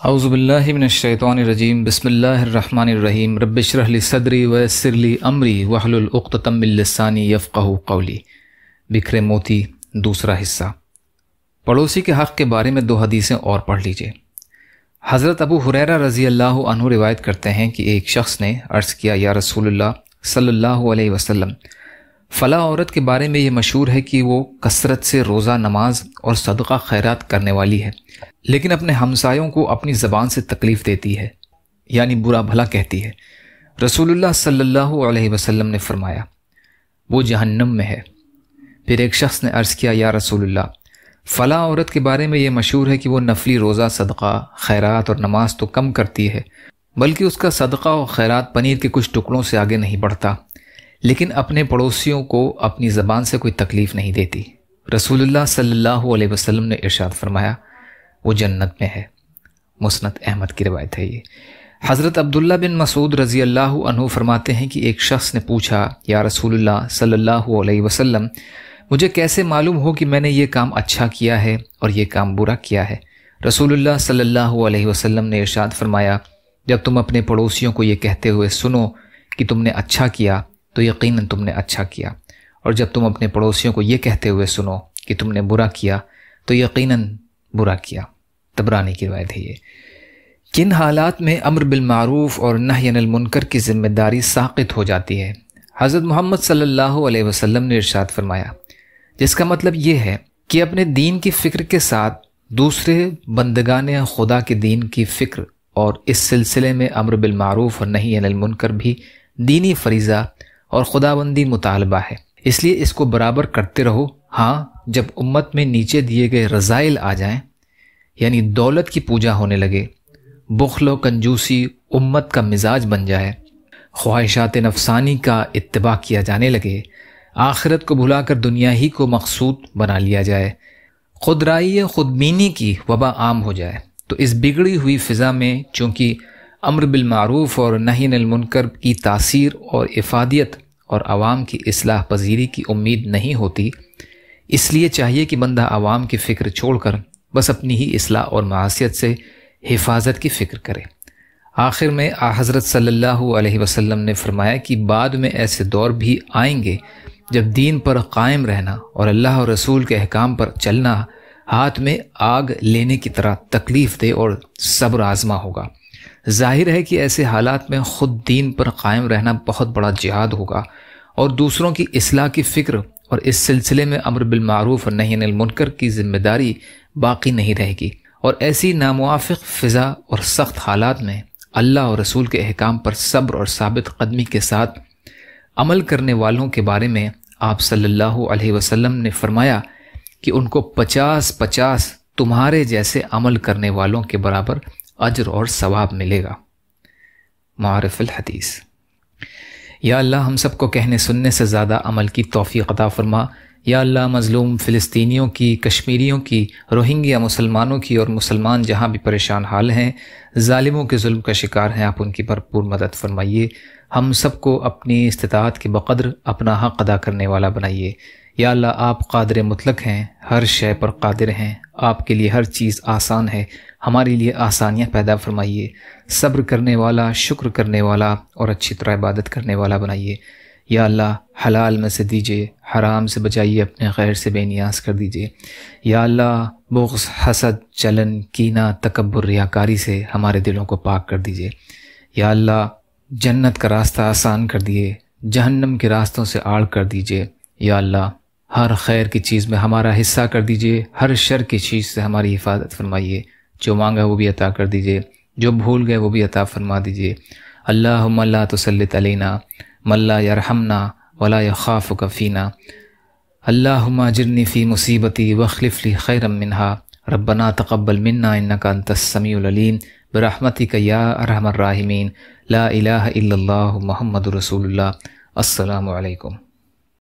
اعوذ باللہ من الشیطان الرجیم بسم اللہ الرحمن الرحیم رب اشرح لی صدری ویسر لی امری واحلل عقدۃ من لسانی یفقہوا قولی۔ بکھرے موتی دوسرا حصہ۔ پڑوسی کے حق کے بارے میں دو حدیثیں اور پڑھ لیجئے۔ حضرت ابو ہریرہ رضی اللہ عنہ روایت کرتے ہیں کہ ایک شخص نے عرض کیا، یا رسول اللہ صلی اللہ علیہ وسلم، فلاں عورت کے بارے میں یہ مشہور ہے کہ وہ کثرت سے روزہ، نماز اور صدقہ خیرات کرنے والی ہے، لیکن اپنے ہمسایوں کو اپنی زبان سے تکلیف دیتی ہے، یعنی برا بھلا کہتی ہے۔ رسول اللہ صلی اللہ علیہ وسلم نے فرمایا، وہ جہنم میں ہے۔ پھر ایک شخص نے عرض کیا، یا رسول اللہ، فلاں عورت کے بارے میں یہ مشہور ہے کہ وہ نفلی روزہ، صدقہ خیرات اور نماز تو کم کرتی ہے، بلکہ اس کا صدقہ و خیرات پنیر کے کچھ ٹکڑوں سے آگے نہیں بڑھتا، لیکن اپنے پڑوسیوں کو اپنی زبان سے کوئی تکلیف نہیں دیتی۔ رسول اللہ صلی اللہ علیہ وسلم نے ارشاد فرمایا، وہ جنت میں ہے۔ مسند احمد کی روایت ہے یہ۔ حضرت عبداللہ بن مسعود رضی اللہ عنہ فرماتے ہیں کہ ایک شخص نے پوچھا، یا رسول اللہ صلی اللہ علیہ وسلم، مجھے کیسے معلوم ہو کہ میں نے یہ کام اچھا کیا ہے اور یہ کام برا کیا ہے؟ رسول اللہ صلی اللہ علیہ وسلم نے ارشاد فرمایا، جب تم اپنے پڑوسیوں کو یہ کہتے ہوئے سنو کہ تم نے اچھا کیا تو یقیناً تم نے اچھا کیا، اور جب تم اپنے پڑوسیوں کو یہ کہتے ہوئے سنو کہ تم نے برا کیا تو یقیناً برا کیا۔ طبرانی کی روایت ہے یہ۔ کن حالات میں امر بالمعروف اور نہی عن المنکر کی ذمہ داری ساقط ہو جاتی ہے؟ حضرت محمد صلی اللہ علیہ وسلم نے ارشاد فرمایا، جس کا مطلب یہ ہے کہ اپنے دین کی فکر کے ساتھ دوسرے بندگان خدا کے دین کی فکر، اور اس سلسلے میں امر بالمعروف اور نہی عن المنکر بھی دینی فریضہ اور خداوندی مطالبہ ہے، اس لیے اس کو برابر کرتے رہو۔ ہاں، جب امت میں نیچے دیے گئے رذائل آ جائیں، یعنی دولت کی پوجا ہونے لگے، بخل و کنجوسی امت کا مزاج بن جائے، خواہشات نفسانی کا اتباع کیا جانے لگے، آخرت کو بھلا کر دنیا ہی کو مقصود بنا لیا جائے، خود رائی خود بینی کی وبا عام ہو جائے، تو اس بگڑی ہوئی فضا میں چونکہ امر بالمعروف اور نہی عن المنکر کی تاثیر اور افادیت اور عوام کی اصلاح پذیری کی امید نہیں ہوتی، اس لیے چاہیے کہ بندہ عوام کی فکر چھوڑ کر بس اپنی ہی اصلاح اور معاشیت سے حفاظت کی فکر کرے۔ آخر میں حضرت صلی اللہ علیہ وسلم نے فرمایا کہ بعد میں ایسے دور بھی آئیں گے جب دین پر قائم رہنا اور اللہ اور رسول کے احکام پر چلنا ہاتھ میں آگ لینے کی طرح تکلیف دہ اور صبر آزما ہوگا۔ ظاہر ہے کہ ایسے حالات میں خود دین پر قائم رہنا بہت بڑا جہاد ہوگا، اور دوسروں کی اصلاح کی فکر اور اس سلسلے میں امر بالمعروف اور نہی عن المنکر کی ذمہ داری باقی نہیں رہے گی، اور ایسی ناموافق فضا اور سخت حالات میں اللہ اور رسول کے احکام پر صبر اور ثابت قدمی کے ساتھ عمل کرنے والوں کے بارے میں آپ صلی اللہ علیہ وسلم نے فرمایا کہ ان کو 50 تمہارے جیسے عمل کرنے والوں کے برابر اجر اور ثواب ملے گا۔ معارف الحدیث۔ یا اللہ ہم سب کو کہنے سننے سے زیادہ عمل کی توفیق عطا فرما۔ یا اللہ مظلوم فلسطینیوں کی، کشمیریوں کی، روہنگیا مسلمانوں کی اور مسلمان جہاں بھی پریشان حال ہیں، ظالموں کے ظلم کا شکار ہیں، آپ ان کی بھرپور مدد فرمائیے۔ ہم سب کو اپنی استطاعت کے بقدر اپنا حق ادا کرنے والا بنائیے۔ یا اللہ آپ قادر مطلق ہیں، ہر شے پر قادر ہیں، آپ کے لیے ہر چیز آسان ہے، ہمارے لیے آسانیاں پیدا فرمائیے۔ صبر کرنے والا، شکر کرنے والا اور اچھی طرح عبادت کرنے والا بنائیے۔ یا اللہ حلال میں سے دیجیے، حرام سے بچائیے، اپنے غیر سے بے نیاز کر دیجیے۔ یا اللہ بغض، حسد، جلن، کینہ، تکبر، ریاکاری سے ہمارے دلوں کو پاک کر دیجیے۔ یا اللہ جنت کا راستہ آسان کر دیے، جہنم کے راستوں سے آڑ کر دیجیے۔ یا اللہ ہر خیر کی چیز میں ہمارا حصہ کر دیجیے، ہر شر کی چیز سے ہماری حفاظت فرمائیے۔ جو مانگا وہ بھی عطا کر دیجیے، جو بھول گئے وہ بھی عطا فرما دیجیے۔ اللہم لا تسلط علینا من لا یرحمنا ولا یخافک فینا، اللہم اجرنی فی مصیبتی واخلف لی خیرا منہا، ربنا تقبل منا انک انت السمیع العلیم، برحمتک یا ارحم الراحمین، لا الہ الا اللہ محمد رسول اللہ۔ السلام علیکم۔